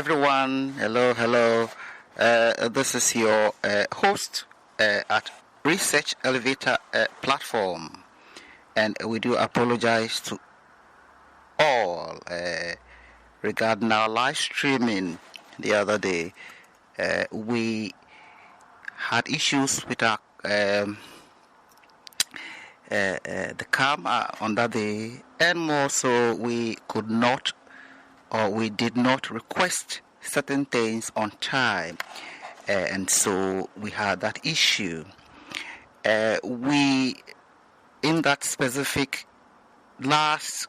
everyone. Hello. This is your host at Research Elevator platform, and we do apologize to all regarding our live streaming the other day. We had issues with our the camera on that day, and more so we could not, or we did not request certain things on time, and so we had that issue. We, in that specific last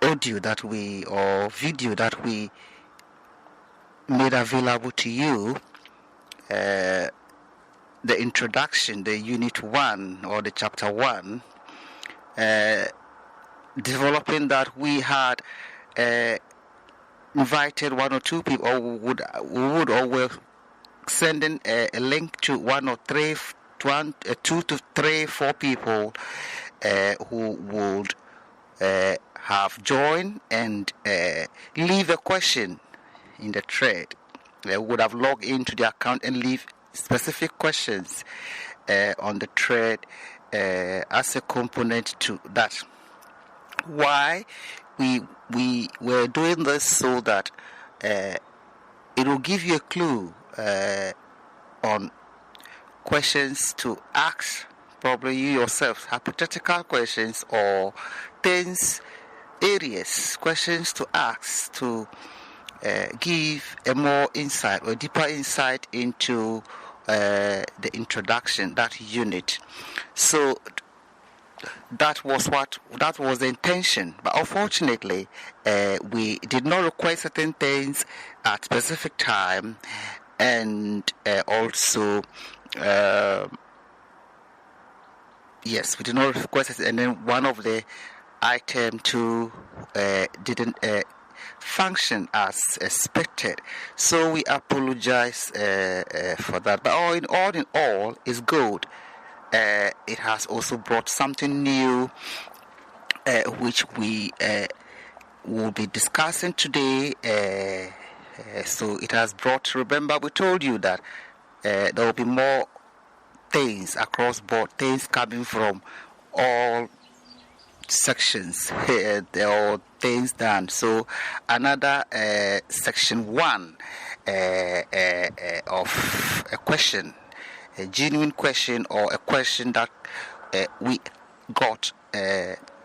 audio that we, or video that we made available to you, the introduction, the unit 1 or the chapter 1, developing that, we had invited one or two people, or we were sending a link to two to three, four people who would have joined and leave a question in the thread. They would have logged into the account and leave specific questions on the thread as a component to that. Why we were doing this, so that it will give you a clue on questions to ask, probably you yourself, hypothetical questions or questions to ask to give a more insight or deeper insight into the introduction, that unit. So that was the intention. But unfortunately, we did not request certain things at specific time, and also yes, we did not request it, and then one of the item two didn't function as expected. So we apologize for that. But all in all, it's good. It has also brought something new, which we will be discussing today. So it has brought, remember we told you that there will be more things across board, things coming from all sections or things done. So another section 1 of a question, a genuine question, or a question that we got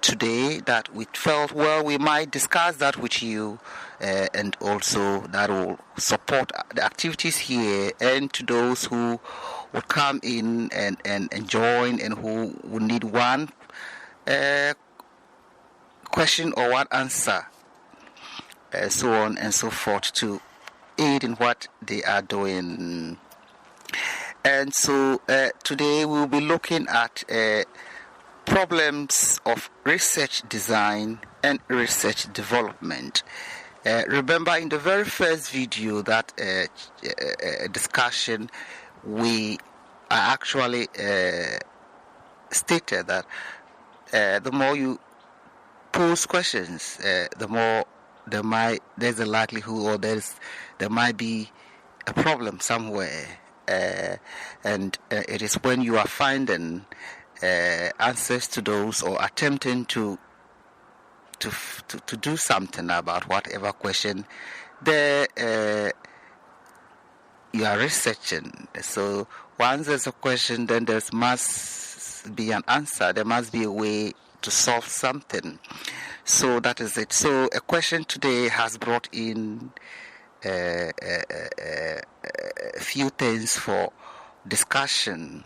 today, that we felt, well, we might discuss that with you, and also that will support the activities here, and to those who will come in and join, and who will need one question or one answer, so on and so forth, to aid in what they are doing. And so today we'll be looking at problems of research design and research development. Remember, in the very first video, that discussion, we actually stated that the more you pose questions, the more there's a likelihood, or there might be a problem somewhere, and it is when you are finding answers to those, or attempting to do something about whatever question you are researching. So once there's a question, then there must be an answer. There must be a way to solve something. So that is it. So a question today has brought in a few things for discussion.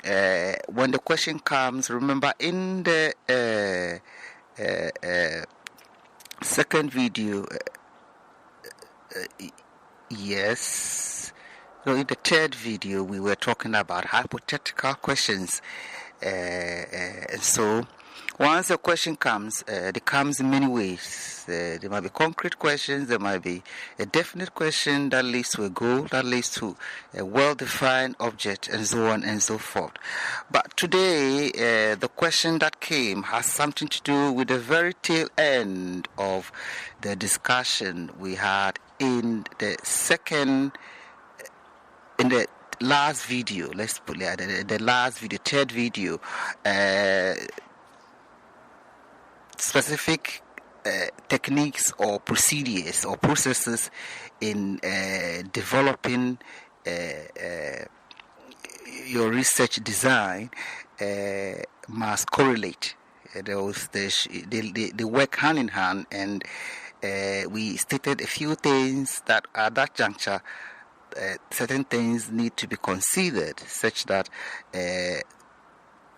When the question comes, remember, in the second video, in the third video, we were talking about hypothetical questions, and so once a question comes, it comes in many ways. There might be concrete questions, there might be a definite question that leads to a goal, that leads to a well-defined object, and so on and so forth. But today, the question that came has something to do with the very tail end of the discussion we had in the last video. Let's put it, the last video, third video. Specific techniques or procedures or processes in developing your research design must correlate. They work hand in hand, and we stated a few things that at that juncture certain things need to be considered, such that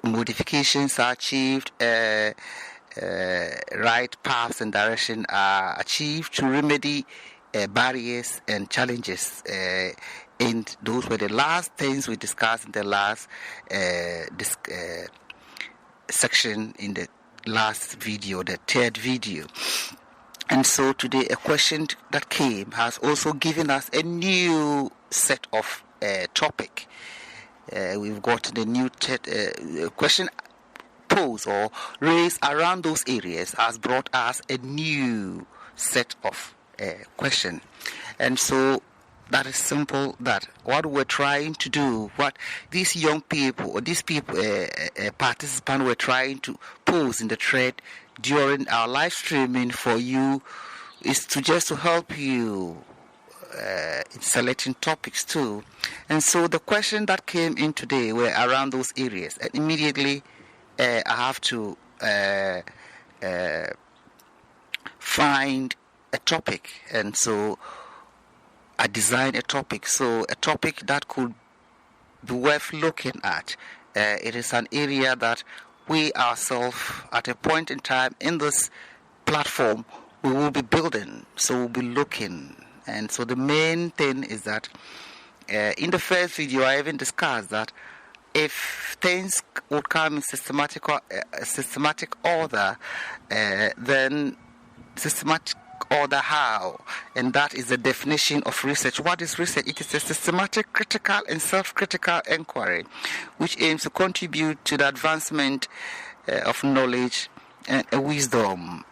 modifications are achieved, right paths and direction are achieved to remedy barriers and challenges. And those were the last things we discussed in the last section in the last video, the third video. And so today, a question that came has also given us a new set of topic. We've got the new question posed or raised around those areas has brought us a new set of question. And so that is simple, that what we're trying to do, what these young people or these people participants were trying to pose in the thread during our live streaming for you is to help you in selecting topics too. And so the question that came in today were around those areas, and immediately I have to find a topic, and so I designed a topic. So a topic that could be worth looking at. It is an area that we ourselves, at a point in time in this platform, we will be building. So we'll be looking. And so the main thing is that in the first video, I even discussed that if things would come in systematic order, then systematic order how? And that is the definition of research. What is research? It is a systematic, critical, and self-critical inquiry which aims to contribute to the advancement of knowledge and wisdom.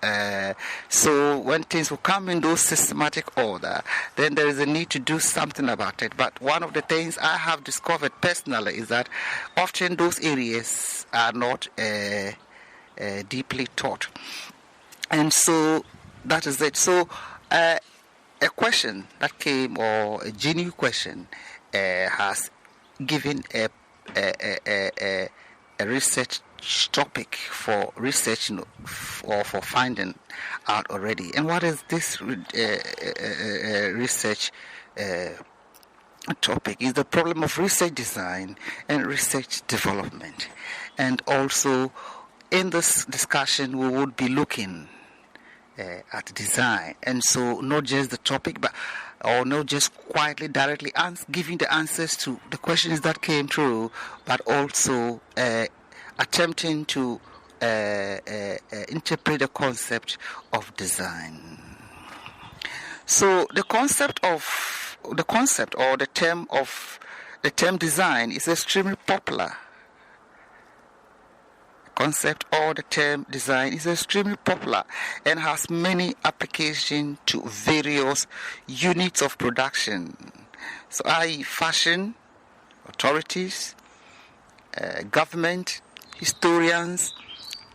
So when things will come in those systematic order, then there is a need to do something about it. But one of the things I have discovered personally is that often those areas are not deeply taught. And so that is it. So a question that came, or a genuine question, has given a research topic for research or for finding out already. And what is this research topic? Is the problem of research design and research development. And also in this discussion we would be looking at design, and so not just the topic, but or not just quietly directly giving the answers to the questions that came through, but also attempting to interpret the concept of design. So the concept or the term design is extremely popular. Concept or the term design is extremely popular and has many applications to various units of production. So i.e. fashion, authorities, government, historians,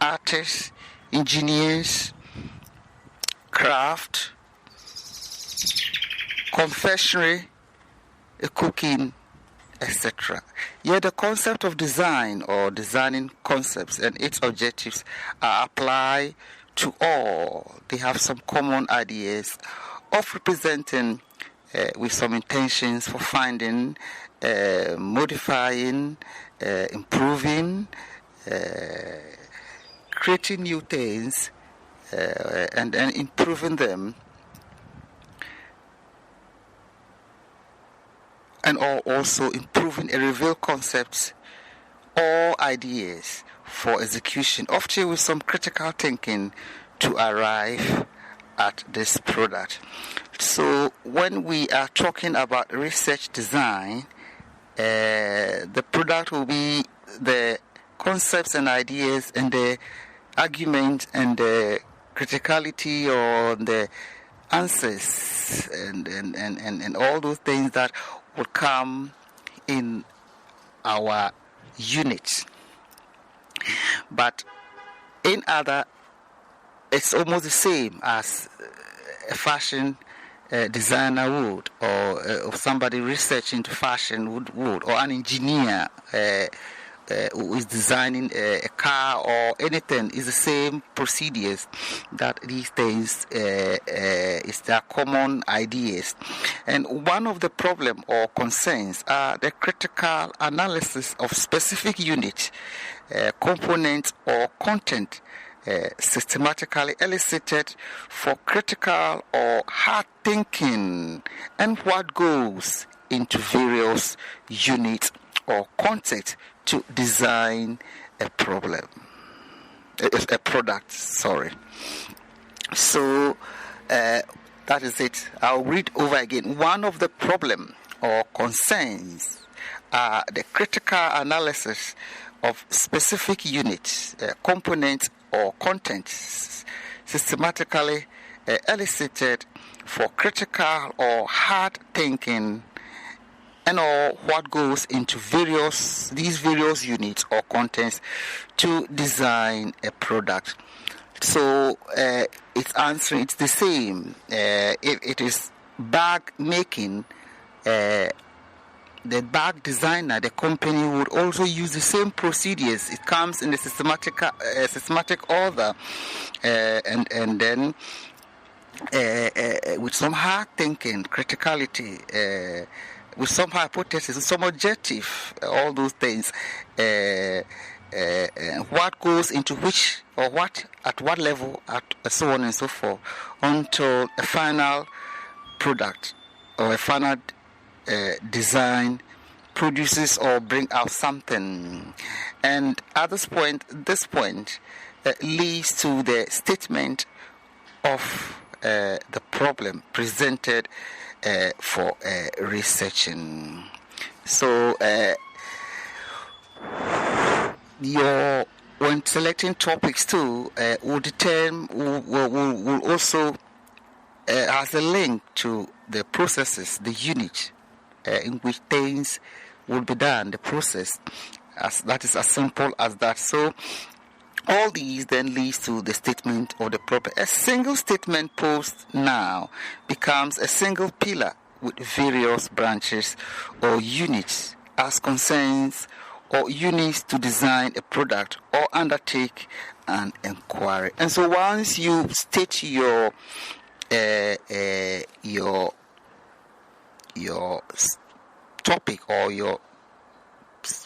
artists, engineers, craft, confectionery, cooking, etc. Yet the concept of design or designing concepts and its objectives are applied to all. They have some common ideas of representing with some intentions for finding, modifying, improving, creating new things, and then improving them, and also improving a revealed concepts all ideas for execution, often with some critical thinking to arrive at this product. So when we are talking about research design, the product will be the concepts and ideas and the argument and the criticality or the answers and all those things that will come in our units. But in other, it's almost the same as a fashion designer would, or somebody researching into fashion would, or an engineer who is designing a car or anything. Is the same procedures that these things is their common ideas. And one of the problem or concerns are the critical analysis of specific unit, component or content systematically elicited for critical or hard thinking, and what goes into various units or content to design a product. So that is it. I'll read over again. One of the problem or concerns are the critical analysis of specific units, components or contents systematically elicited for critical or hard thinking, and all what goes into these various units or contents to design a product. So it's the same. If it is bag making, the bag designer, the company, would also use the same procedures. It comes in a systematic order, and then with some hard thinking, criticality, with some hypothesis, some objective, all those things. What goes into which, or what at what level, so on and so forth, until a final product or a final design produces or bring out something. And at this point leads to the statement of the problem presented for researching. So when selecting topics too, will also has a link to the processes, the unit in which things will be done, the process, that is as simple as that. So all these then leads to the statement of the problem. A single statement post now becomes a single pillar with various branches or units as concerns or units to design a product or undertake an inquiry. And so once you state your topic or your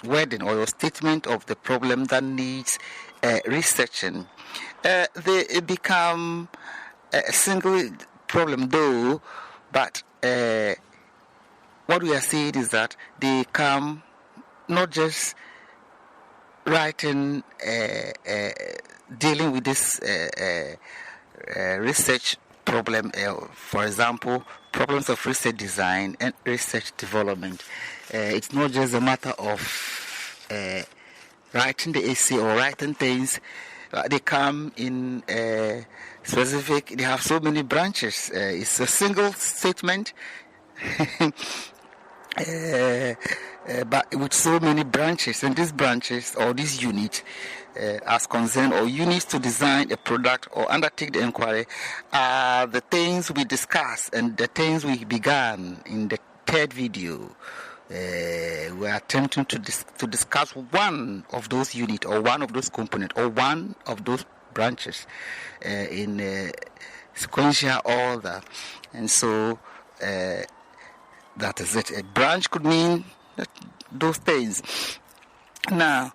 wording or your statement of the problem that needs researching, they become a single problem though, but what we are saying is that they come not just writing, dealing with this research problem, for example, problems of research design and research development. It's not just a matter of writing the essay or writing things. They come in specific, they have so many branches. It's a single statement, but with so many branches. And these branches or these units as concerned, or units to design a product or undertake the inquiry, are the things we discussed and the things we began in the third video. We are attempting to discuss one of those units or one of those components or one of those branches in sequential order. And so that is it. A branch could mean those things. Now,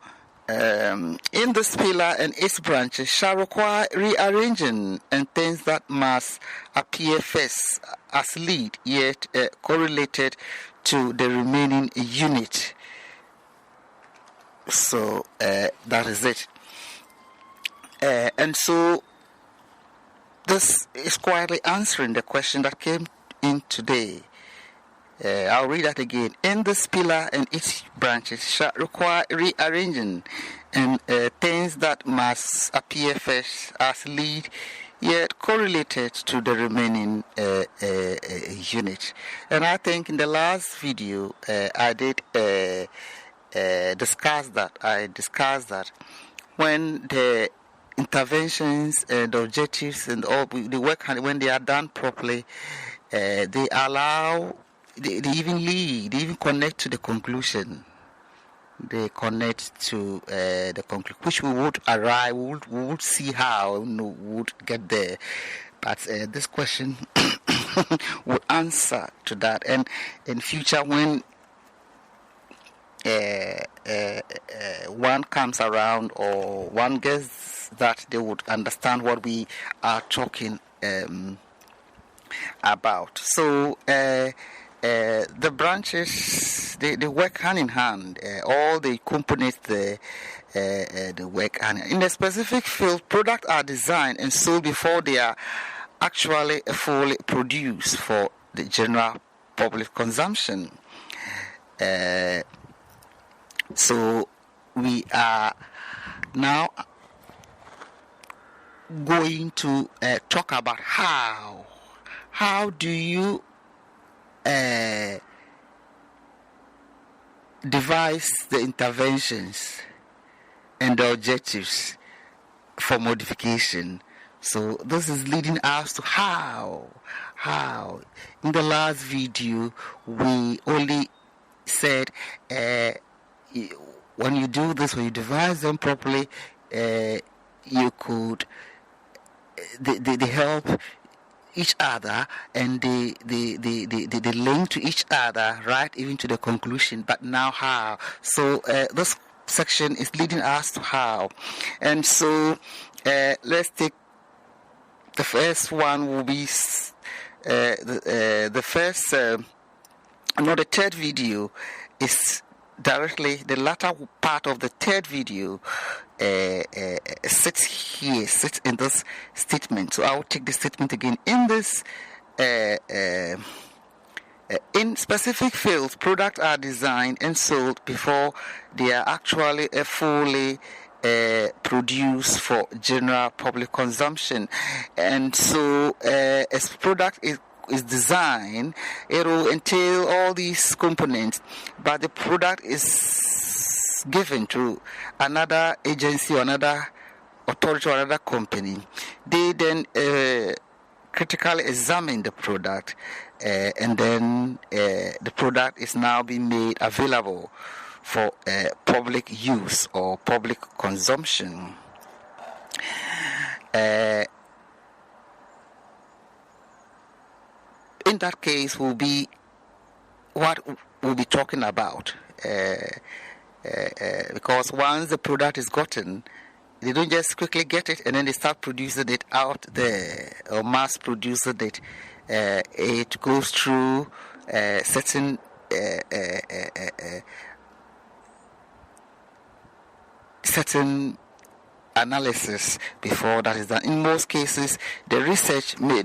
in this pillar and its branches shall require rearranging, and things that must appear first as lead, yet correlated to the remaining unit. So that is it. And so this is quietly answering the question that came in today. I'll read that again. In this pillar and its branches shall require rearranging, and things that must appear first as lead, yet correlated to the remaining unit. And I think in the last video I did discuss that. I discussed that when the interventions and objectives and all the work, when they are done properly, they allow. They even lead, they even connect to the conclusion. They connect to the conclusion, which we would arrive, we would see how we would get there. But this question will answer to that. And in future, when one comes around or one gets that, they would understand what we are talking about. So, the branches they work hand in hand. All the components they work hand in hand. In a specific field, products are designed and sold before they are actually fully produced for the general public consumption. So we are now going to talk about how do you devise the interventions and the objectives for modification. So this is leading us to how. In the last video, we only said when you do this, when you devise them properly, you could they help each other, and they link to each other, right, even to the conclusion. But now how? So this section is leading us to how. And so let's take the first one. Will be the first the third video is directly the latter part of the third video sits in this statement. So I will take the statement again. In this in specific fields, products are designed and sold before they are actually fully produced for general public consumption. And so as product is designed, it will entail all these components, but the product is given to another agency or another authority or another company. They then critically examine the product, and then the product is now being made available for public use or public consumption. In that case, will be what we'll be talking about, because once the product is gotten, they don't just quickly get it and then they start producing it out there or mass producing it. It goes through certain analysis before that is done. In most cases, the researcher may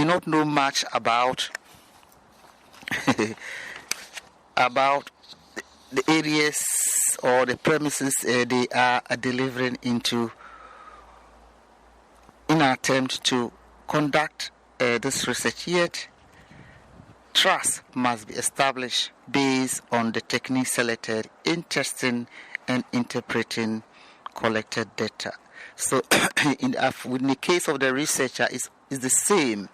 not know much about about the areas or the premises they are delivering into, in an attempt to conduct this research. Yet trust must be established based on the techniques selected in testing and interpreting collected data. So in the case of the researcher, is the same.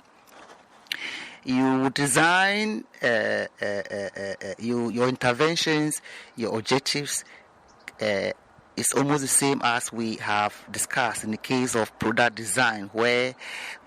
You design your interventions, your objectives. Is almost the same as we have discussed in the case of product design, where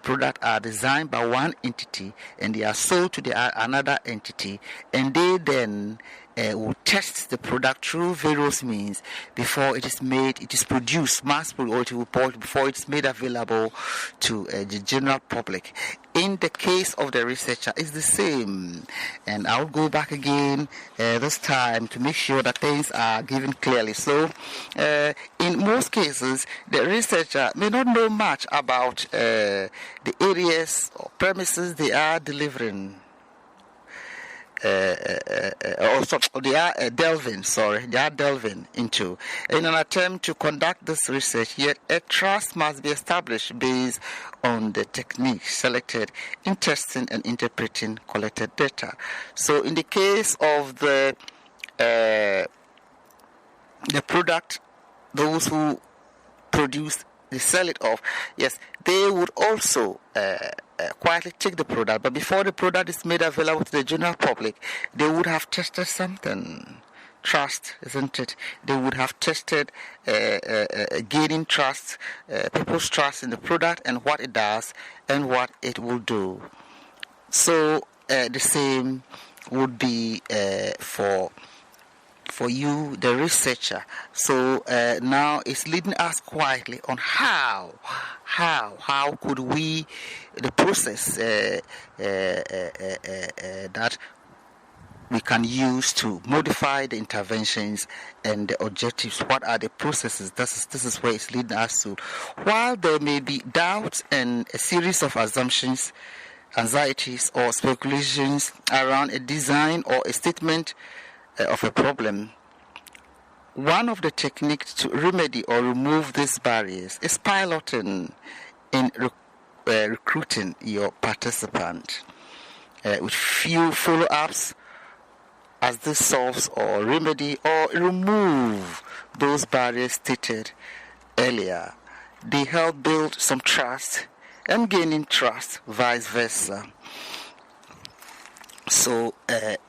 products are designed by one entity and they are sold to another entity, and they then will test the product through various means before it is produced, mass produced, or before it is made available to the general public. in the case of the researcher, it's the same. And I'll go back again this time to make sure that things are given clearly. So, in most cases, the researcher may not know much about the areas or premises they are delivering. They are delving into in an attempt to conduct this research. Yet a trust must be established based on the techniques selected in testing and interpreting collected data. So in the case of the product, those who produce, they sell it off, yes, they would also quietly take the product, but before the product is made available to the general public, they would have tested something. Trust, isn't it? They would have tested gaining trust, people's trust in the product and what it does and what it will do. So the same would be for you, the researcher. So now it's leading us quietly on how could we, the process that we can use to modify the interventions and the objectives. What are the processes? This is where it's leading us to. While there may be doubts and a series of assumptions, anxieties or speculations around a design or a statement of a problem, one of the techniques to remedy or remove these barriers is piloting in recruiting your participant with few follow-ups as this solves or remedy or remove those barriers stated earlier. They help build some trust and gaining trust, vice versa. So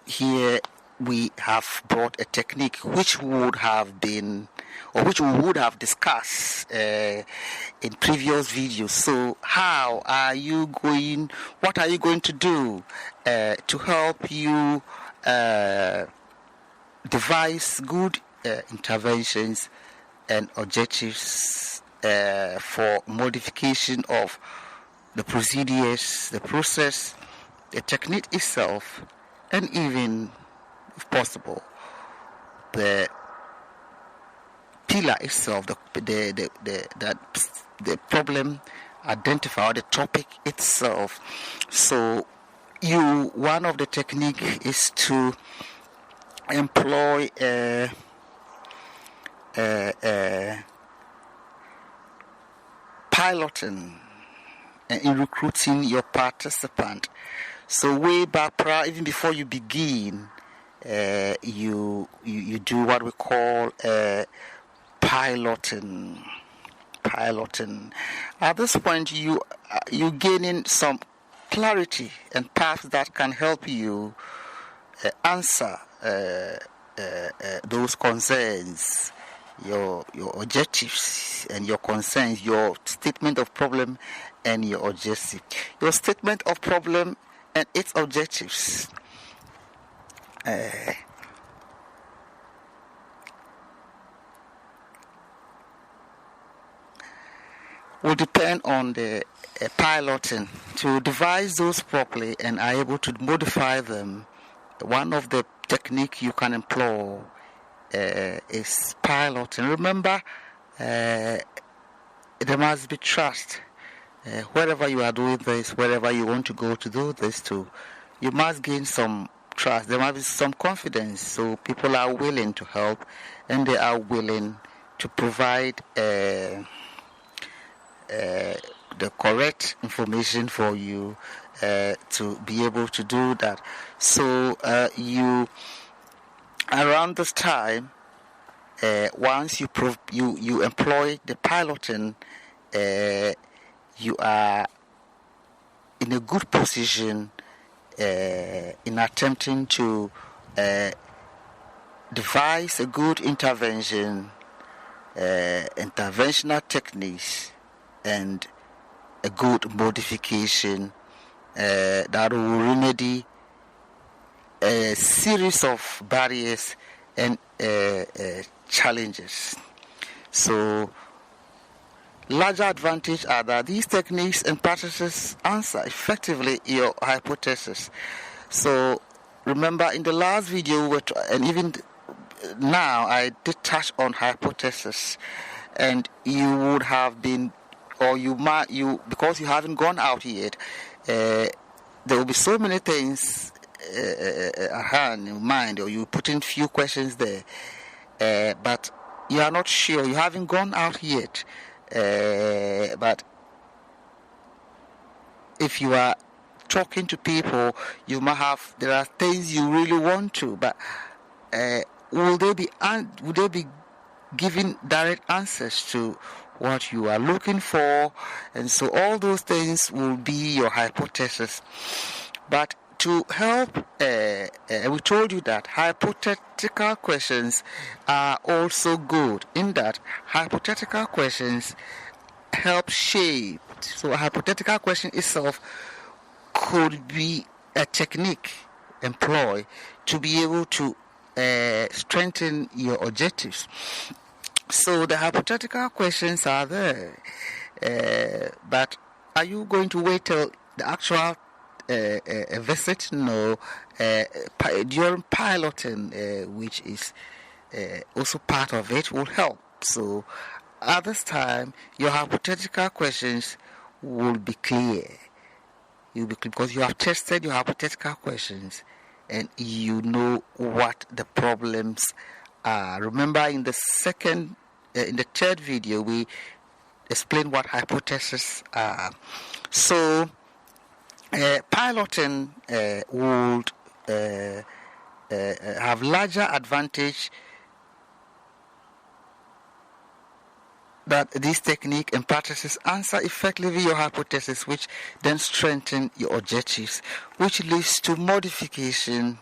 here we have brought a technique which would have been, or which we would have discussed in previous videos. So what are you going to do to help you devise good interventions and objectives for modification of the procedures, the process, the technique itself, and even, if possible, the pillar itself, the problem identifier, the topic itself. So one of the technique is to employ piloting in recruiting your participant. So way back, even before you begin, you do what we call piloting. At this point, you gaining some clarity and paths that can help you answer those concerns, your objectives and your concerns, your statement of problem and your objective, your statement of problem and its objectives. Will depend on the piloting. To devise those properly and are able to modify them, one of the technique you can employ is piloting. Remember, there must be trust. Wherever you are doing this, wherever you want to go to do this to, you must gain some trust. There must be some confidence. So people are willing to help and they are willing to provide the correct information for you to be able to do that. So you around this time, once you employ the piloting, you are in a good position in attempting to devise a good interventional techniques and a good modification that will remedy a series of barriers and challenges. So larger advantage are that these techniques and practices answer effectively your hypothesis. So remember in the last video, and even now, I did touch on hypothesis, and you would have been, or you might, because you haven't gone out yet, there will be so many things at hand in mind, or you put in few questions there, but you are not sure, you haven't gone out yet, but if you are talking to people, you might have, there are things you really want to, but would they be giving direct answers to what you are looking for? And so all those things will be your hypothesis. But to help, we told you that hypothetical questions are also good, in that hypothetical questions help shape. So a hypothetical question itself could be a technique employed to be able to strengthen your objectives. So the hypothetical questions are there, but are you going to wait till the actual visit? No. During piloting, which is also part of it, will help. So at this time, your hypothetical questions will be clear. Because you have tested your hypothetical questions and you know what the problems are. Remember, in the third video, we explained what hypotheses are. So, piloting would have larger advantage that this technique and practices answer effectively your hypothesis, which then strengthen your objectives, which leads to modification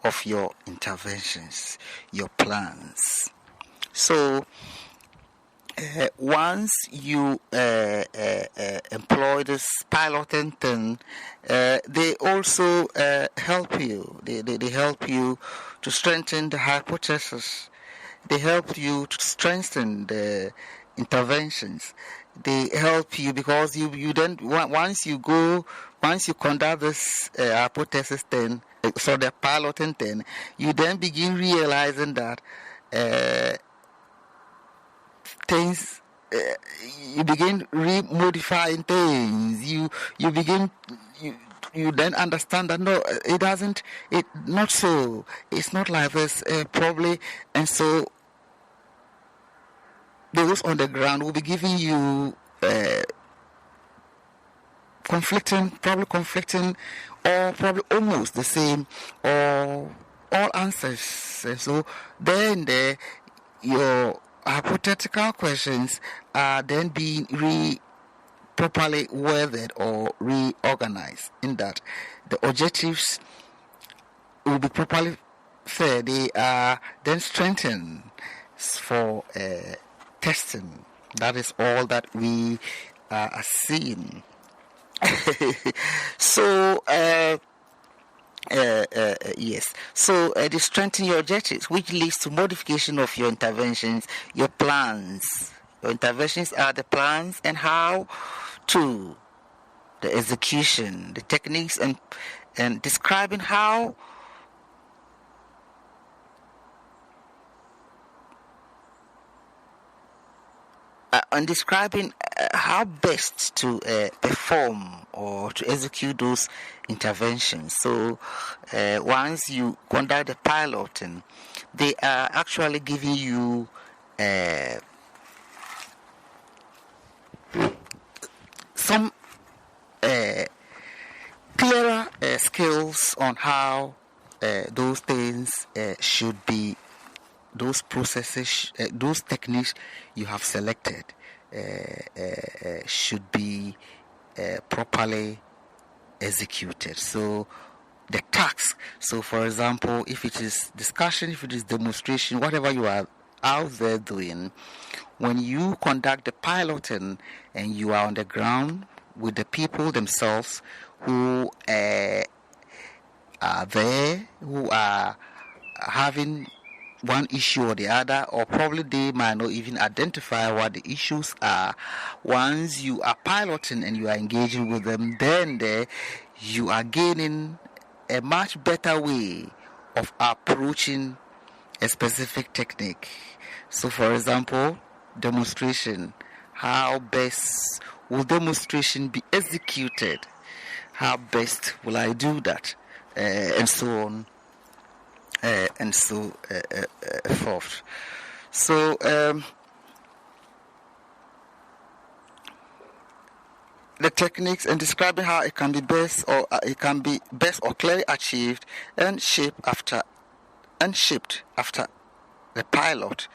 of your interventions, your plans. So once you employ this piloting thing, they also help you. They help you to strengthen the hypothesis. They help you to strengthen the interventions. They help you because you then, once you conduct this hypothesis then, so the piloting then, you then begin realizing that things, you begin remodifying things. You begin, you then understand that no, not so. It's not like this, probably, and so those on the ground will be giving you conflicting, or probably almost the same, or all answers. And so then your hypothetical questions are then being properly worded or reorganized, in that the objectives will be properly said. They are then strengthened for testing. That is all that we are seeing. So yes. So they strengthen your objectives, which leads to modification of your interventions, your plans. Your interventions are the plans and how to the execution, the techniques, and describing how how best to perform or to execute those interventions. So once you conduct the piloting, they are actually giving you some clearer skills on how those things should be, those processes, those techniques you have selected should be properly executed. So the task, so for example, if it is discussion, if it is demonstration, whatever you are out there doing, when you conduct the piloting and you are on the ground with the people themselves who are there, who are having one issue or the other, or probably they might not even identify what the issues are. Once you are piloting and you are engaging with them, then you are gaining a much better way of approaching a specific technique. So, for example, demonstration. How best will demonstration be executed? How best will I do that? And so on and so forth. So the techniques and describing how it can be best or clearly achieved and shipped after the pilot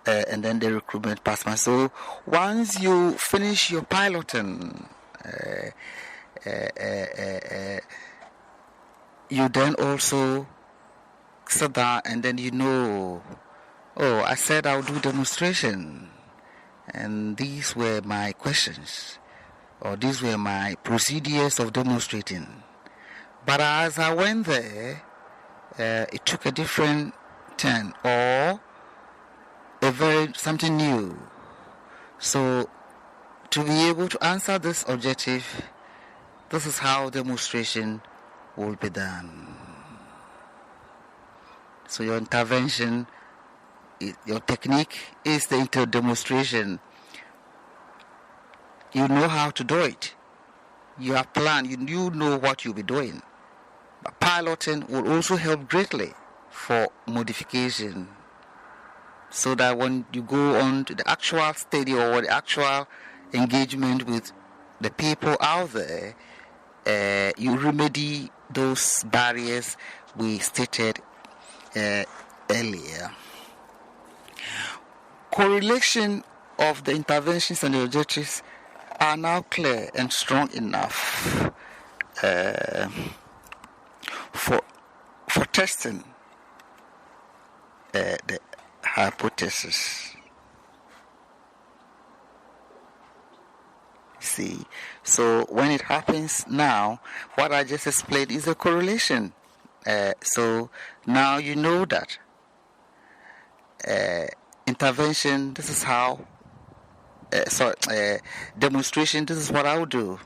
and then the recruitment passman. So once you finish your piloting, you then also sit down and then I said I'll do demonstration, and these were my questions, or these were my procedures of demonstrating. But as I went there, it took a different turn, or something new. So to be able to answer this objective, this is how demonstration will be done. So your intervention, your technique is the demonstration. You know how to do it. You have planned. You know what you'll be doing. But piloting will also help greatly for modification, so that when you go on to the actual study or the actual engagement with the people out there, you remedy those barriers we stated earlier. Correlation of the interventions and the objectives are now clear and strong enough for testing the hypothesis. See, so when it happens now, what I just explained is a correlation. So now you know that intervention, this is how, demonstration, this is what I would do.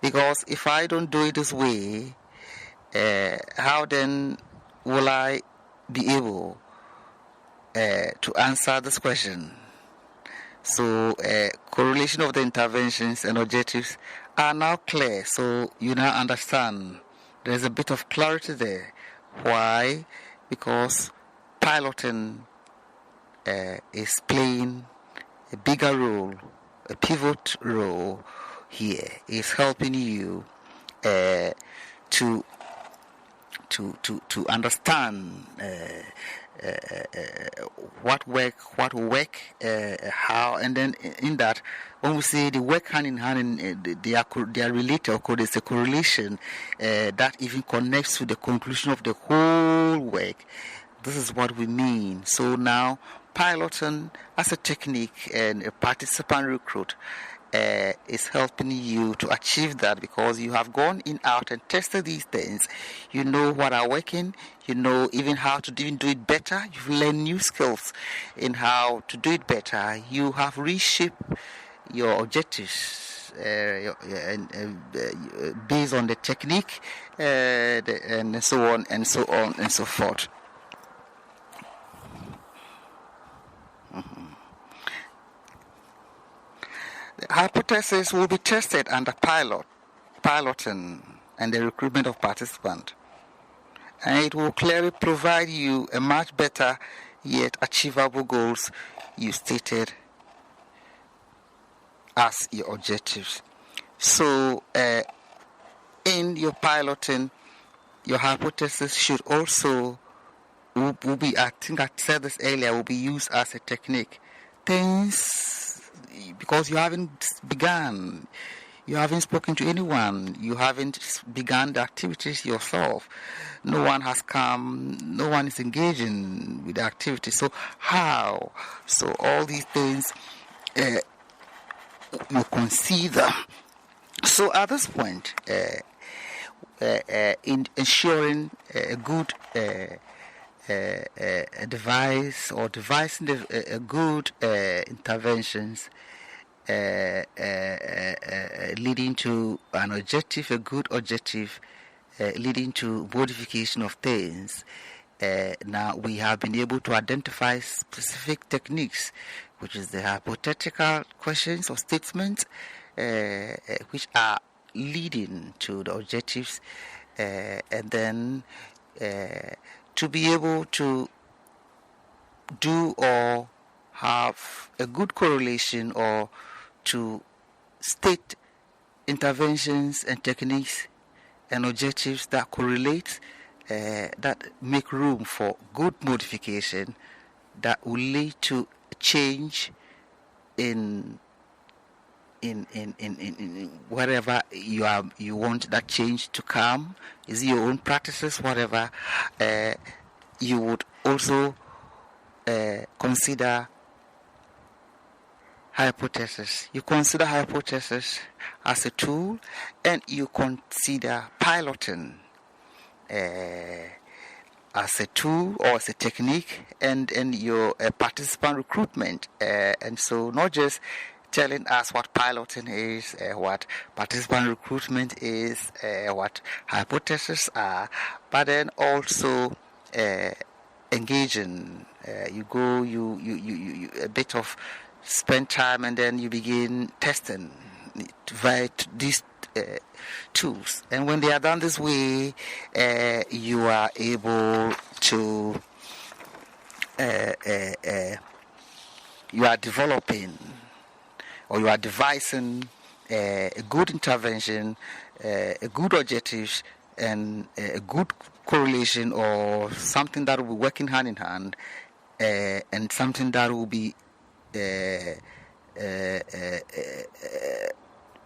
Because if I don't do it this way, how then will I be able to answer this question? So correlation of the interventions and objectives are now clear. So you now understand. There's a bit of clarity there. Why? Because piloting is playing a bigger role, a pivot role here. Is helping you to understand what will work, how, and then in that, when we say they work hand in hand, and they are related, or there's a correlation that even connects to the conclusion of the whole work. This is what we mean. So now, piloting as a technique and a participant recruit is helping you to achieve that, because you have gone in out and tested these things. You know what are working. You know even how to even do it better. You've learned new skills in how to do it better. You have reshaped your objectives based on the technique and so on and so on and so forth. The hypothesis will be tested under piloting and the recruitment of participants, and it will clearly provide you a much better yet achievable goals you stated as your objectives. So in your piloting, your hypothesis should also will be, I think I said this earlier, will be used as a technique. Things, because you haven't begun, you haven't spoken to anyone, you haven't begun the activities yourself, no one has come, no one is engaging with the activity. So how? So all these things you consider. So at this point, in ensuring a good a device or devising a good interventions leading to an objective, a good objective, leading to modification of things. Now we have been able to identify specific techniques, which is the hypothetical questions or statements, which are leading to the objectives, and then to be able to do or have a good correlation or to state interventions and techniques and objectives that correlate, that make room for good modification that will lead to change in wherever you want that change to come. Is it your own practices, whatever. You would also consider hypothesis. You consider hypothesis as a tool, and you consider piloting as a tool or as a technique, and your participant recruitment. And so not just telling us what piloting is, what participant recruitment is, what hypotheses are, but then also engaging. You a bit of spend time, and then you begin testing via these tools. And when they are done this way, you are able to you are developing or you are devising a good intervention, a good objective, and a good correlation, or something that will be working hand in hand, and something that will be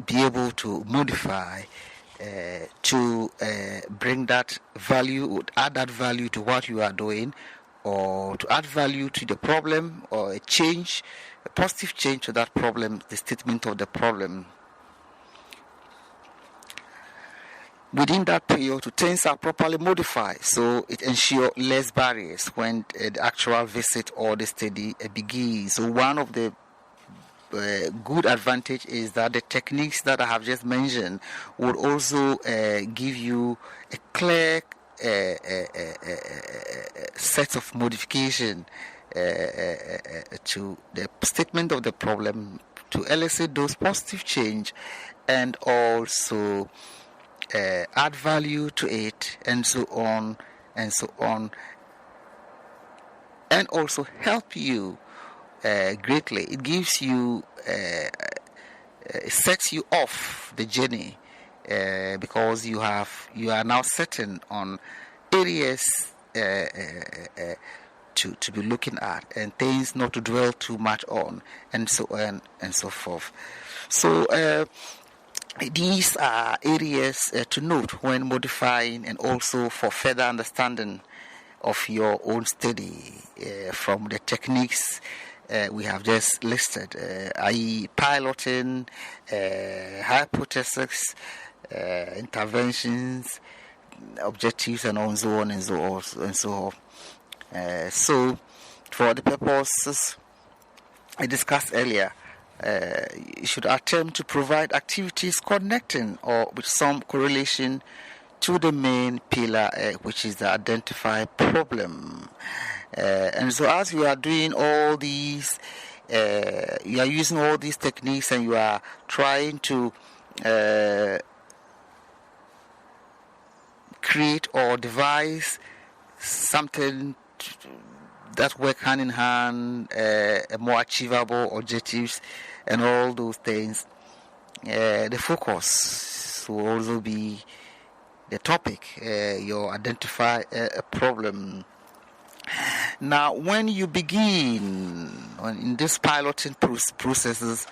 able to modify to bring that value, add that value to what you are doing, or to add value to the problem, or a change, a positive change to that problem, the statement of the problem. Within that period, things are properly modified, so it ensures less barriers when the actual visit or the study begins. So one of the good advantage is that the techniques that I have just mentioned would also give you a clear set of modification to the statement of the problem to elicit those positive change, and also add value to it, and so on, and also help you greatly. It gives you, it sets you off the journey, because you are now certain on areas to be looking at, and things not to dwell too much on, and so on and so forth. So these are areas to note when modifying, and also for further understanding of your own study from the techniques we have just listed, i.e. piloting, hypothesis, interventions, objectives, and so on and so on. So for the purposes I discussed earlier, you should attempt to provide activities connecting or with some correlation to the main pillar, which is the identify problem. And so as you are doing all these, you are using all these techniques, and you are trying to create or devise something that work hand in hand, more achievable objectives, and all those things. The focus will also be the topic. You identify a problem. Now, when you begin in this piloting processes,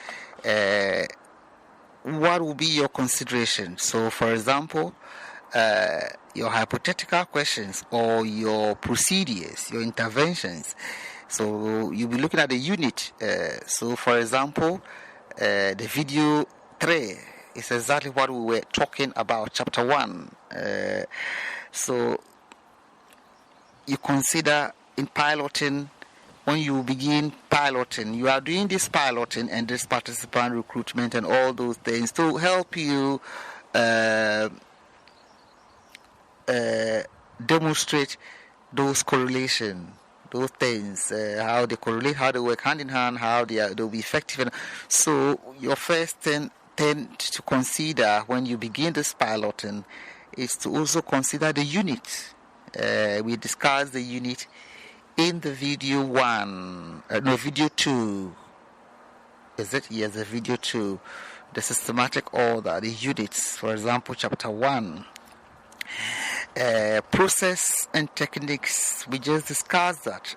what will be your consideration? So, for example, your hypothetical questions or your procedures, your interventions. So you'll be looking at the unit. So, for example, the video 3 is exactly what we were talking about, chapter 1. So you consider in piloting, when you begin piloting, you are doing this piloting and this participant recruitment and all those things to help you demonstrate those correlation, those things, how they correlate, how they work hand in hand, how they'll be effective. So your first thing to consider when you begin this piloting is to also consider the unit. We discussed the unit in the video video 2. Is it? Yes, the video 2. The systematic order, the units. For example, chapter 1. Process and techniques. We just discussed that.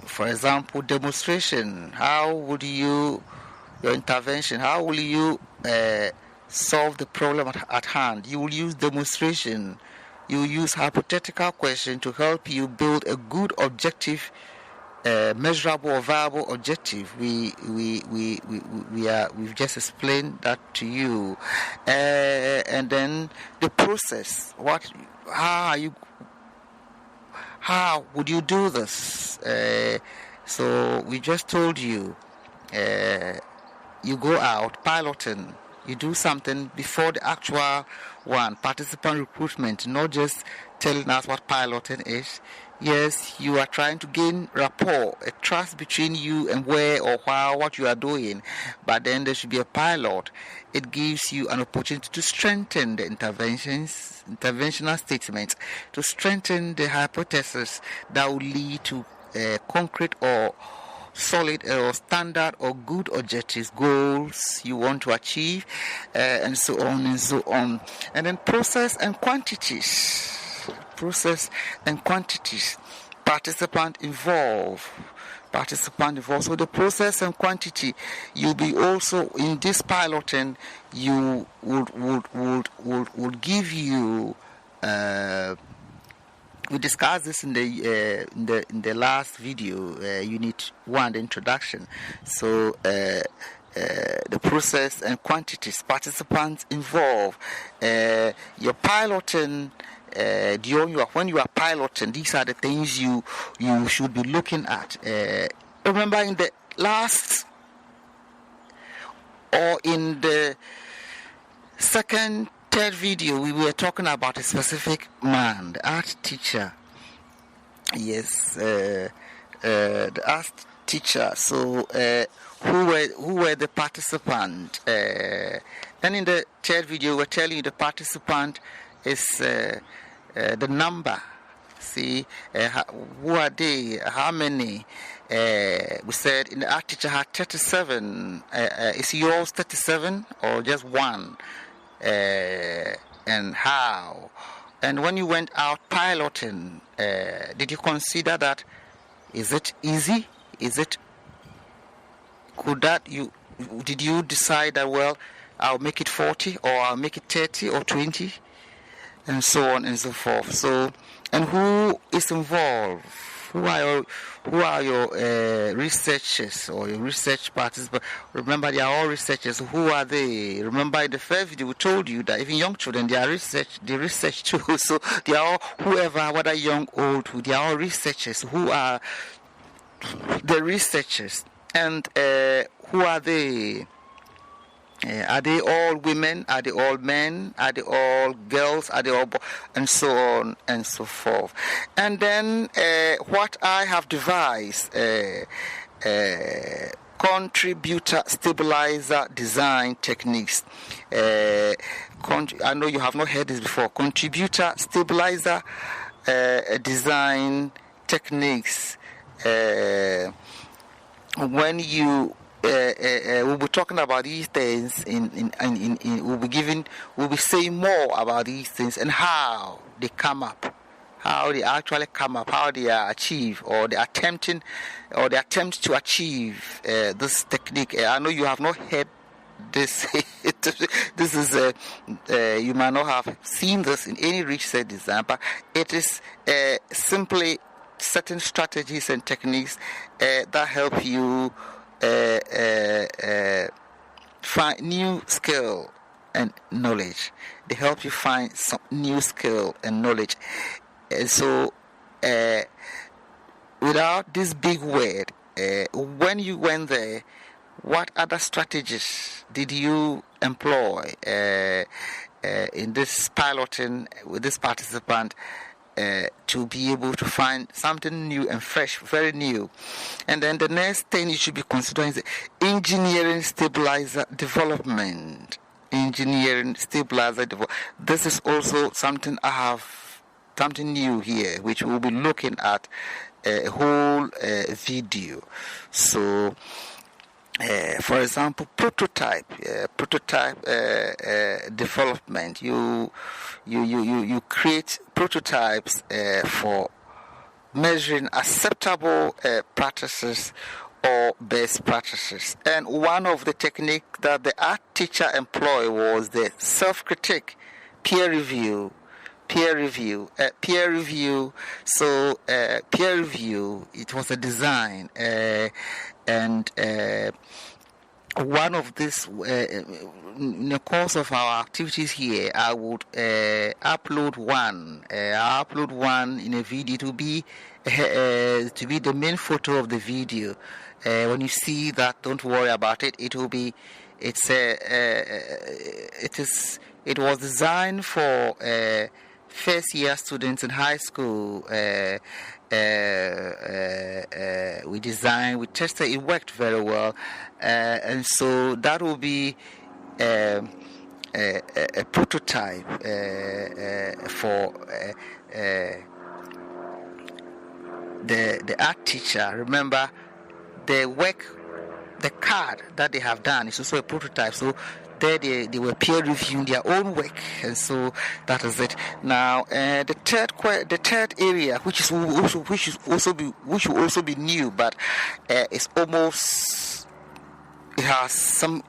For example, demonstration. How would your intervention, how will you solve the problem at hand? You will use demonstration. You will use hypothetical question to help you build a good objective, measurable or viable objective. We've just explained that to you, and then the process. How would you do this? So we just told you. You go out piloting. You do something before the actual one, participant recruitment, not just telling us what piloting is. Yes, you are trying to gain rapport, a trust between you and where or how, what you are doing. But then there should be a pilot. It gives you an opportunity to strengthen the interventional statements, to strengthen the hypothesis that will lead to concrete or solid or standard or good objectives, goals you want to achieve, and so on and so on. And then process and quantities. Participant involved. So the process and quantity, you'll be also in this piloting. You would give you. We discussed this in the last video, unit 1, the introduction. So the process and quantities, participants involved, your piloting. When you are piloting, these are the things you should be looking at. Remember, in the last or in the third video, we were talking about a specific man, the art teacher. Yes, the art teacher. So, who were the participant? And in the third video, we're telling you the participant is the number. See, who are they? How many? We said in the art teacher had 37. Is yours 37 or just one? And how? And when you went out piloting, did you consider that? Is it easy? Did you decide that, well, I'll make it 40 or I'll make it 30 or 20 and so on and so forth? So, and who is involved? Who are your researchers or your research participants? Remember, they are all researchers. Who are they? Remember, in the first video, we told you that even young children, they research too. So they are all, whoever, whether young, old, they are all researchers. Who are the researchers? And who are they? Are they all women? Are they all men? Are they all girls? Are they all and so on and so forth? And then what I have devised, contributor stabilizer design techniques. I know you have not heard this before. Contributor stabilizer design techniques. When you we'll be talking about these things we'll be saying more about these things and how they come up, how they actually come up, how they are achieved, or they attempt to achieve this technique. I know you have not heard this. This is you might not have seen this in any research design, but it is simply certain strategies and techniques that help you find new skill and knowledge. They help you find some new skill and knowledge. And so without this big word, when you went there, what other strategies did you employ in this piloting with this participant to be able to find something new and fresh, very new? And then the next thing you should be considering is engineering stabilizer development. This is also something something new here, which we'll be looking at a whole video. So, for example, prototype development. You create prototypes for measuring acceptable practices or best practices. And one of the techniques that the art teacher employed was the self-critique, peer review. So peer review, it was a design, and one of this in the course of our activities here, I would upload one in a video to be the main photo of the video. When you see that, don't worry about it. It was designed for first year students in high school. We tested, it worked very well, and so that will be a prototype for the art teacher. Remember, the card that they have done is also a prototype. So there they were peer reviewing their own work, and so that is it. Now the third area, which will also be new, but it has some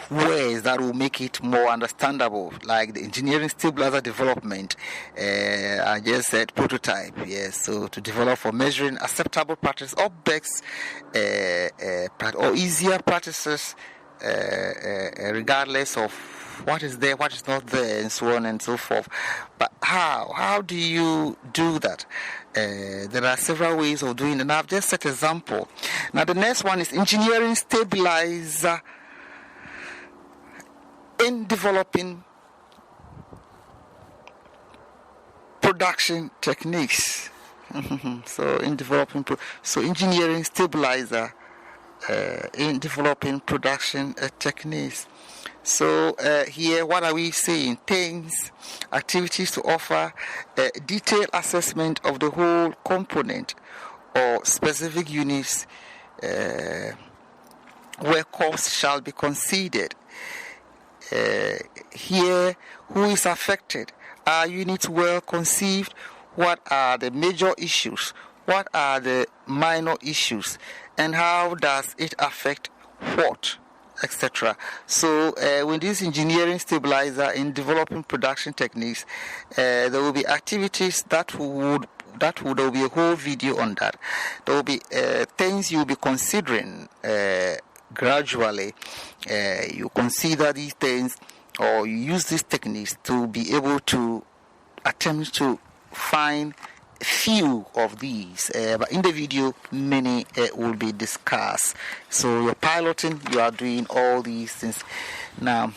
ways that will make it more understandable, like the engineering stabilizer development. I just said prototype, yes. So to develop for measuring acceptable practice or best or easier practices, regardless of what is there, what is not there, and so on and so forth. But how do you do that? There are several ways of doing it, and I've just set an example. Now the next one is engineering stabilizer in developing production techniques. So engineering stabilizer in developing production techniques. So here, what are we saying? Things, activities to offer detailed assessment of the whole component or specific units where costs shall be considered. Here, who is affected? Are units well conceived? What are the major issues? What are the minor issues? And how does it affect what, etc.? So with this engineering stabilizer in developing production techniques, there will be activities there will be a whole video on that. There will be things you'll be considering gradually. You consider these things, or you use these techniques to be able to attempt to find few of these, but in the video many will be discussed. So you're piloting, you are doing all these things. Now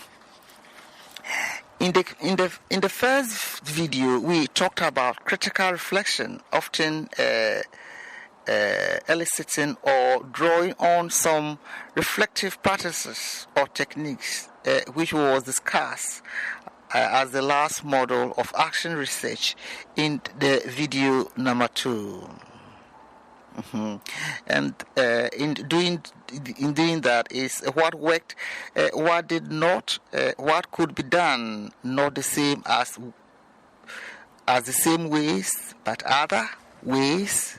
in the first video we talked about critical reflection, often eliciting or drawing on some reflective practices or techniques, which was discussed as the last model of action research in the video number 2. And in doing that is what worked, what did not, what could be done, not the same as the same ways, but other ways.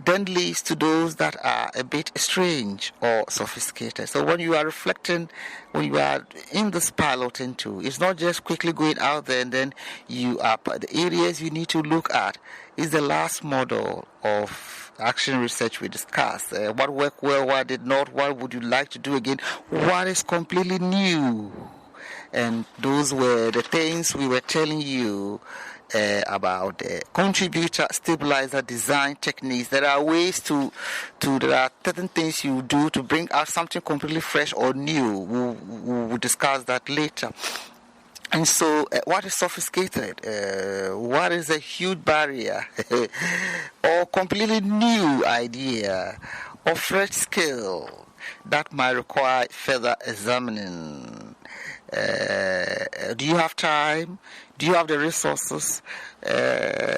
Then leads to those that are a bit strange or sophisticated. So when you are reflecting, when you are in this piloting too, it's not just quickly going out there and then you are the areas you need to look at is the last model of action research we discussed. What worked well, what did not, what would you like to do again, what is completely new. And those were the things we were telling you about the contributor stabilizer design techniques. There are ways there are certain things you do to bring out something completely fresh or new. We'll discuss that later. And so, what is sophisticated? What is a huge barrier? Or completely new idea? Or fresh skill that might require further examining? Do you have time? Do you have the resources? We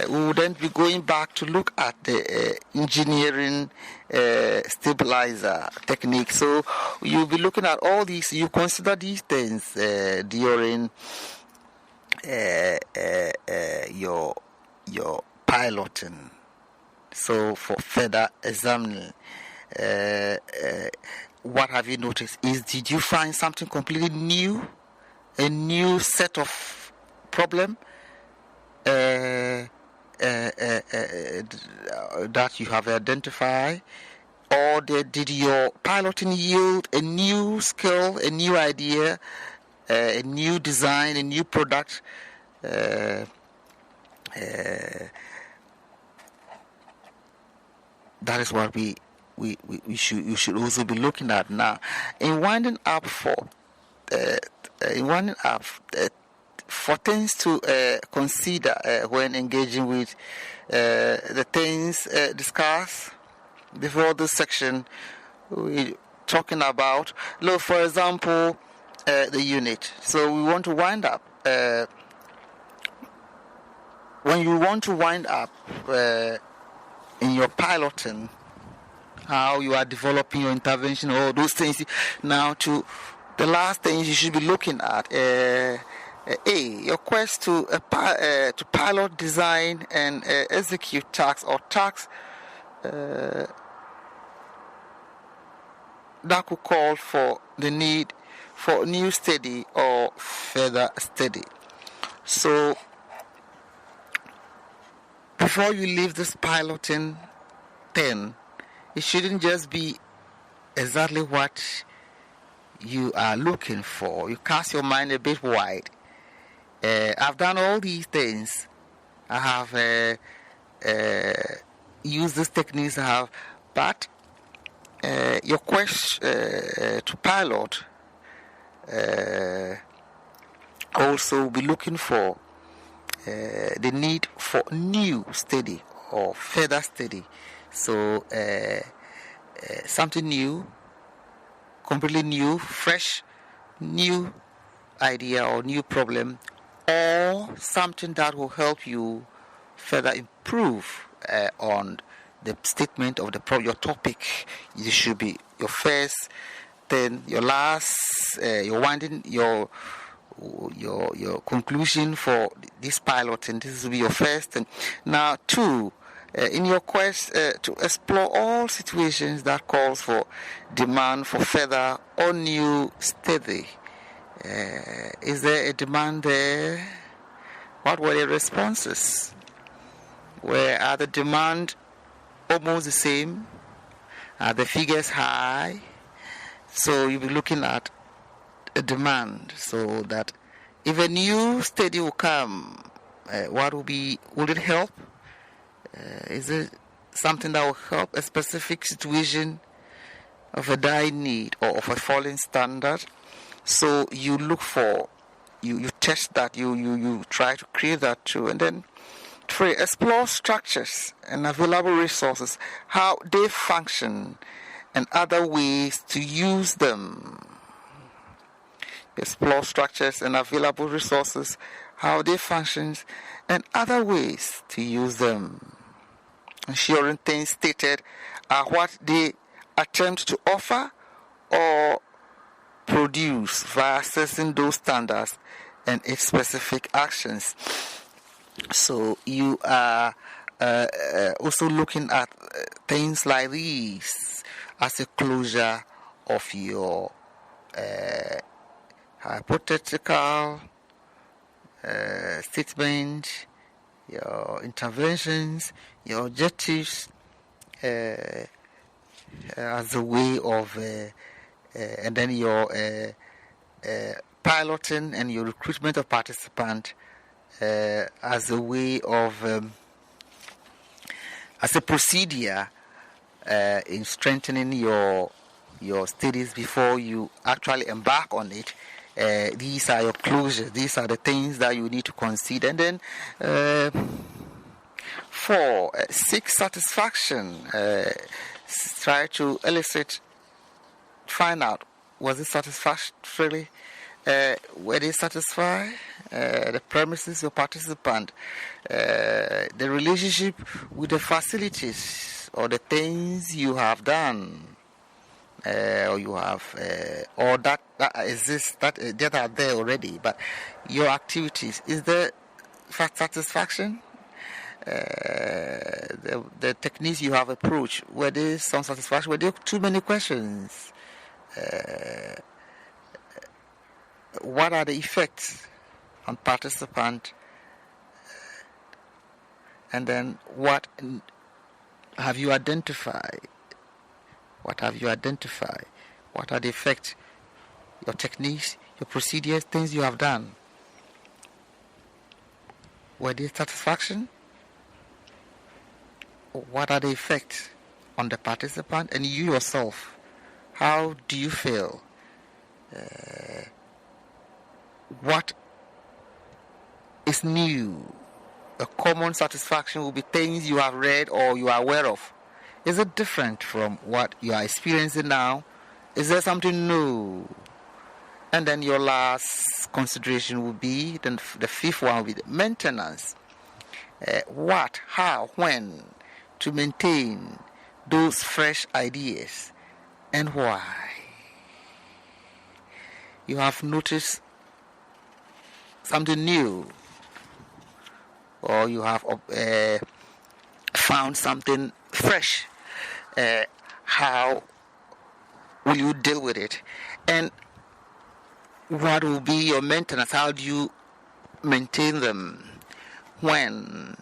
will then be going back to look at the engineering stabilizer technique. So you'll be looking at all these. You consider these things during your piloting. So for further examining. What have you noticed? Did you find something completely new? A new set of problem that you have identified? Or did your piloting yield a new skill, a new idea, a new design, a new product? That is what we should also be looking at now. In winding up for things to consider when engaging with the things discussed before this section, we're talking about, look, for example, the unit. So we want to wind up. When you want to wind up in your piloting, how you are developing your intervention, all those things. Now, to the last things you should be looking at. Your quest to pilot, design, and execute tasks or tasks that could call for the need for new study or further study. So, before you leave this piloting thing, it shouldn't just be exactly what you are looking for. You cast your mind a bit wide. I've done all these things. I have used these techniques. But your quest to pilot also be looking for the need for new study or further study. So something new, completely new, fresh, new idea or new problem, or something that will help you further improve on the statement of your topic. It should be your first, then your last, your winding, your conclusion for this pilot, and this will be your first. And now, two, in your quest to explore all situations that calls for demand for further or new study. Is there a demand there? What were the responses? Are the demand almost the same? Are the figures high? So you'll be looking at a demand, so that if a new study will come, will it help? Is it something that will help a specific situation of a dying need or of a falling standard? So you look for, you test that, you try to create that too. And then three, explore structures and available resources, how they function and other ways to use them. Explore structures and available resources, how they function and other ways to use them. Ensuring things stated are what they attempt to offer or produce via assessing those standards and its specific actions. So you are also looking at things like these as a closure of your hypothetical statement, your interventions, your objectives, as a way of, and then your piloting and your recruitment of participants as a way of, as a procedure in strengthening your studies before you actually embark on it. These are your closures. These are the things that you need to consider. And then 4, seek satisfaction. Try to find out, was it satisfactory? Were they satisfied? The premises, your participant, the relationship with the facilities or the things you have done, or you have, or that exists, that are there already, but your activities, is there satisfaction? The techniques you have approached, were there some satisfaction? Were there too many questions? What are the effects on participant? And then what have you identified? What have you identified? What are the effects? Your techniques, your procedures, things you have done. Were there satisfaction? What are the effects on the participant and you yourself? How do you feel? What is new? A common satisfaction will be things you have read or you are aware of. Is it different from what you are experiencing now? Is there something new? And then your last consideration will be, then the 5th one will be the maintenance. What, how, when to maintain those fresh ideas and why? You have noticed something new, or you have found something fresh. How will you deal with it? And what will be your maintenance? How do you maintain them? When?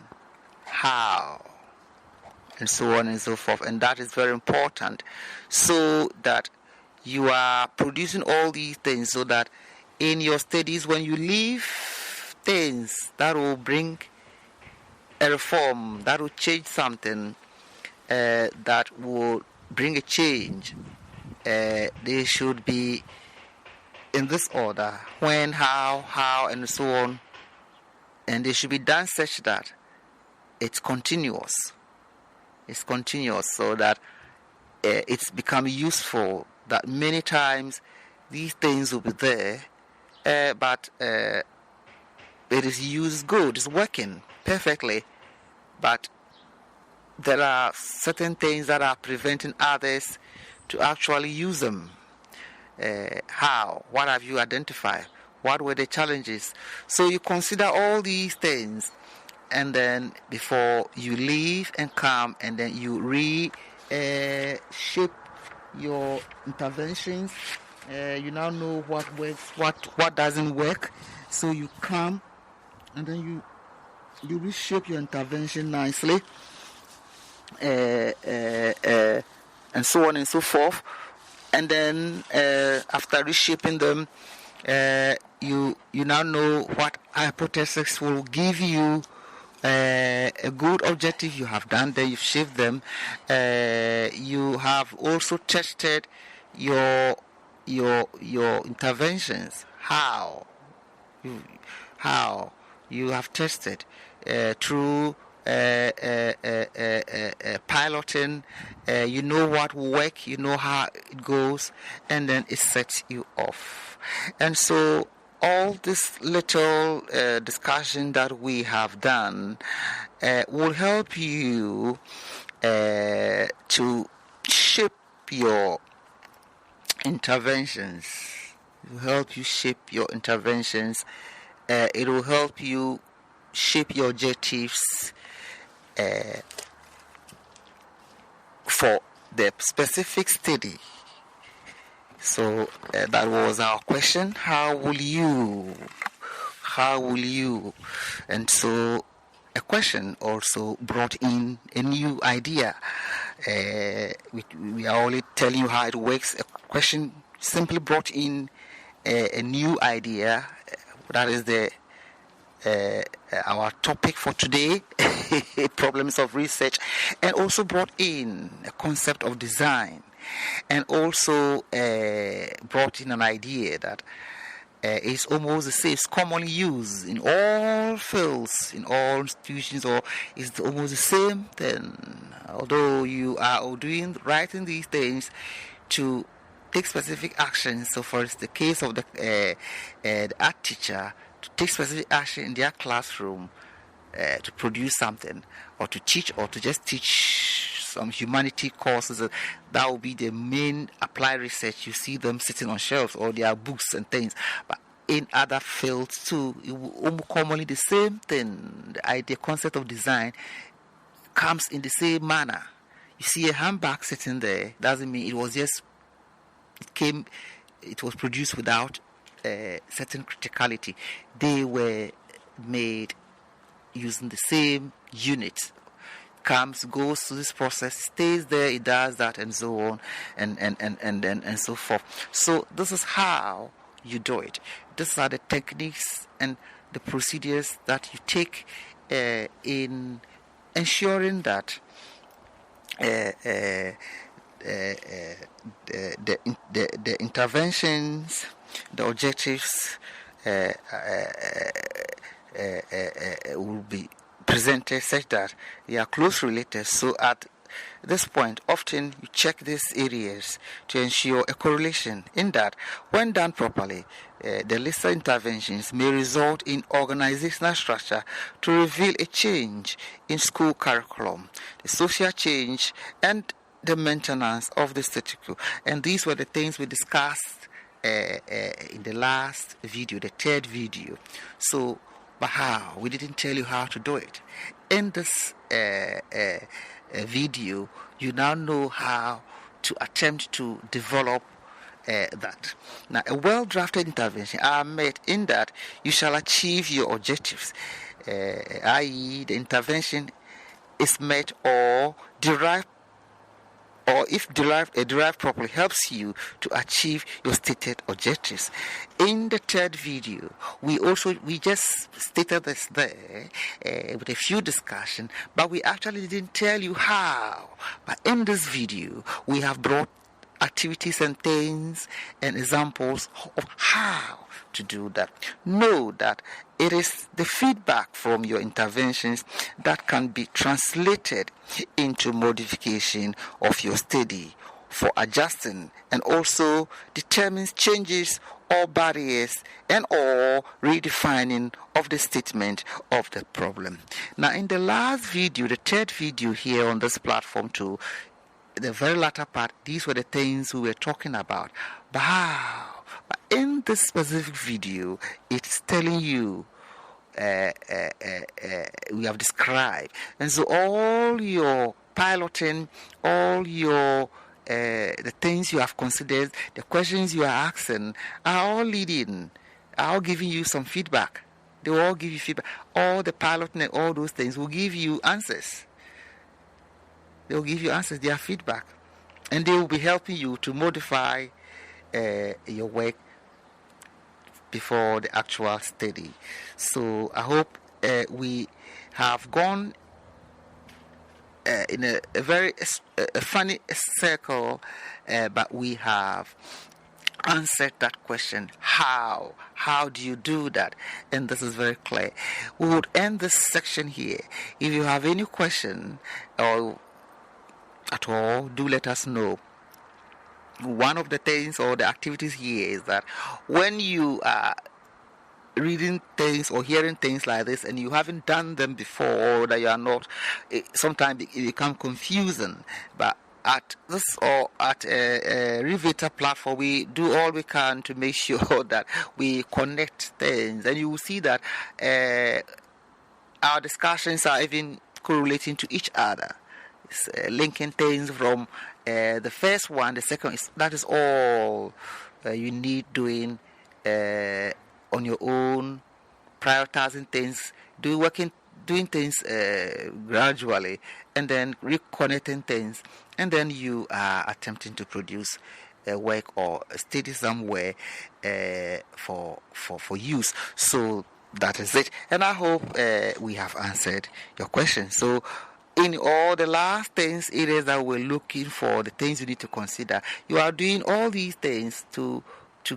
How? And so on and so forth. And that is very important, so that you are producing all these things, so that in your studies, when you leave things that will bring a reform, that will change something, that will bring a change, they should be in this order: when, how, and so on. And they should be done such that it's continuous. It's continuous, so that it's become useful, that many times these things will be there, but it is used good, it's working perfectly, but there are certain things that are preventing others to actually use them. How? What have you identified? What were the challenges? So you consider all these things, and then before you leave and come, and then you shape your interventions. You now know what works, what doesn't work. So you come, and then you reshape your intervention nicely, and so on and so forth. And then after reshaping them, you now know what hypothesis will give you a good objective. You have done. Then you've shaped them. You have also tested your interventions. How you have tested through piloting. You know what will work, you know how it goes, and then it sets you off. And so all this little discussion that we have done will help you to shape your interventions. It will help you shape your interventions. It will help you shape your objectives for the specific study. So that was our question. How will you? And so a question also brought in a new idea. We are only telling you how it works. A question simply brought in a new idea. That is our topic for today, problems of research, and also brought in a concept of design, and also brought in an idea that is almost the same, it's commonly used in all fields, in all institutions, or it's almost the same thing. Although you are writing these things to take specific actions. So, for instance, the case of the art teacher to take specific action in their classroom to produce something, or to teach, or to just teach some humanity courses. That will be the main applied research. You see them sitting on shelves, or their books and things. But in other fields too, it will almost commonly the same thing. The idea, concept of design comes in the same manner. You see a handbag sitting there, doesn't mean it was produced without certain criticality. They were made using the same unit. Goes through this process, stays there, it does that, and so on, and so forth. So this is how you do it. These are the techniques and the procedures that you take in ensuring that the interventions, the objectives will be presented such that they are close related. So at this point, often you check these areas to ensure a correlation, in that when done properly, the listed interventions may result in organizational structure to reveal a change in school curriculum, the social change, and the maintenance of the status quo. And these were the things we discussed in the last video, the third video. So, but how? We didn't tell you how to do it. In this video, you now know how to attempt to develop that. Now, a well-drafted intervention are made in that you shall achieve your objectives, i.e., the intervention is met or derived, or if derived properly, helps you to achieve your stated objectives. In the third video, we just stated this there with a few discussion, but we actually didn't tell you how. But in this video, we have brought activities and things and examples of how to do that. Know that it is the feedback from your interventions that can be translated into modification of your study for adjusting, and also determines changes or barriers and or redefining of the statement of the problem. Now, in the last video, the third video here on this platform too, the very latter part, these were the things we were talking about. But in this specific video, it's telling you we have described, and so all your piloting, all your the things you have considered, the questions you are asking are all leading, are all giving you some feedback. They will all give you feedback. All the piloting and all those things will give you answers. They will give you answers, their feedback, and they will be helping you to modify your work before the actual study. So I hope we have gone in a very funny circle, but we have answered that question. How do you do that? And this is very clear. We would end this section here. If you have any question or at all, do let us know. One of the things or the activities here is that when you are reading things or hearing things like this and you haven't done them before, or that you are not, sometimes it becomes confusing. But at this or at a Riveter platform, we do all we can to make sure that we connect things, and you will see that our discussions are even correlating to each other. Linking things from the first one, the second, that is all you need doing on your own, prioritizing things, working doing things gradually, and then reconnecting things, and then you are attempting to produce a work or a study somewhere for use. So that is it, and I hope we have answered your question. So in all the last things areas that we're looking for, the things you need to consider, you are doing all these things to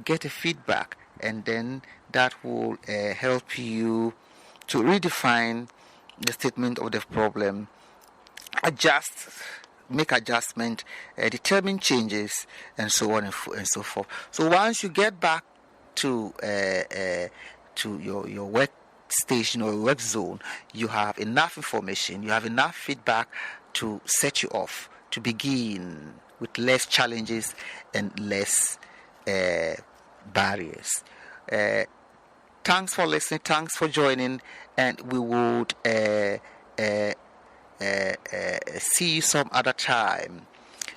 get a feedback, and then that will help you to redefine the statement of the problem, adjust, make adjustment, determine changes, and so on and so forth. So once you get back to your work station or work zone, you have enough information, you have enough feedback to set you off to begin with less challenges and less barriers. Thanks for listening, thanks for joining, and we would see you some other time.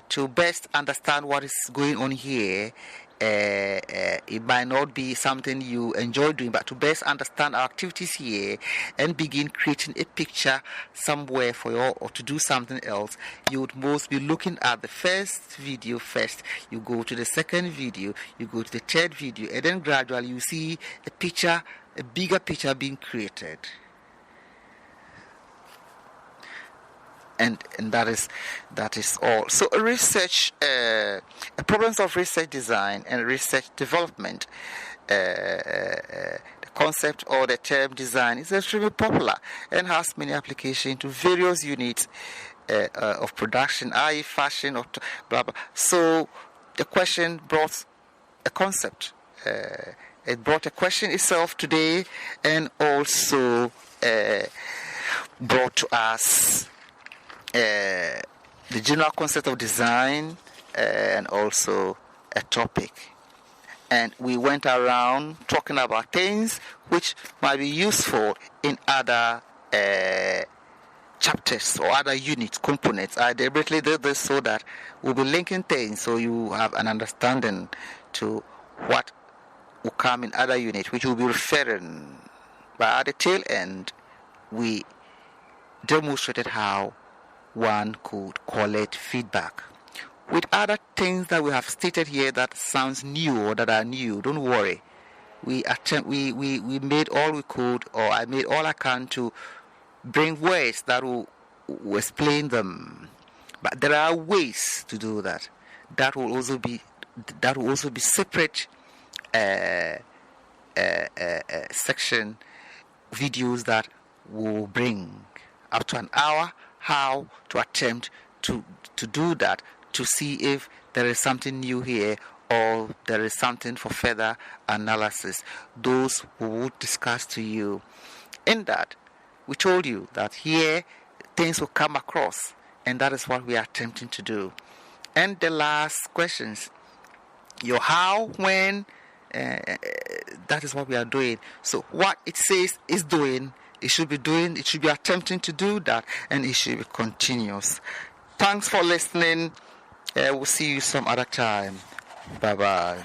To best understand what is going on here, it might not be something you enjoy doing, but to best understand our activities here and begin creating a picture somewhere for you, or to do something else, you would most be looking at the first video first. You go to the second video, you go to the third video, and then gradually you see a picture, a bigger picture being created. And that is all. So research, problems of research design and research development, the concept or the term design is extremely popular and has many applications to various units of production, i.e. fashion or blah blah. So the question brought a concept. It brought a question itself today, and also brought to us the general concept of design, and also a topic. And we went around talking about things which might be useful in other chapters or other units, components. I deliberately did this so that we'll be linking things so you have an understanding to what will come in other units, which will be referring. But at the tail end, we demonstrated how one could collect feedback. With other things that we have stated here that sounds new or that are new, don't worry. We made all we could, or I made all I can to bring words that will explain them. But there are ways to do that. That will also be separate section videos that will bring up to an hour. How to attempt to do that, to see if there is something new here or there is something for further analysis. Those we will discuss to you. In that, we told you that here things will come across, and that is what we are attempting to do. And the last questions, your how, when, that is what we are doing. So what it says is doing, it should be doing, it should be attempting to do that, and it should be continuous. Thanks for listening. We'll see you some other time. Bye-bye.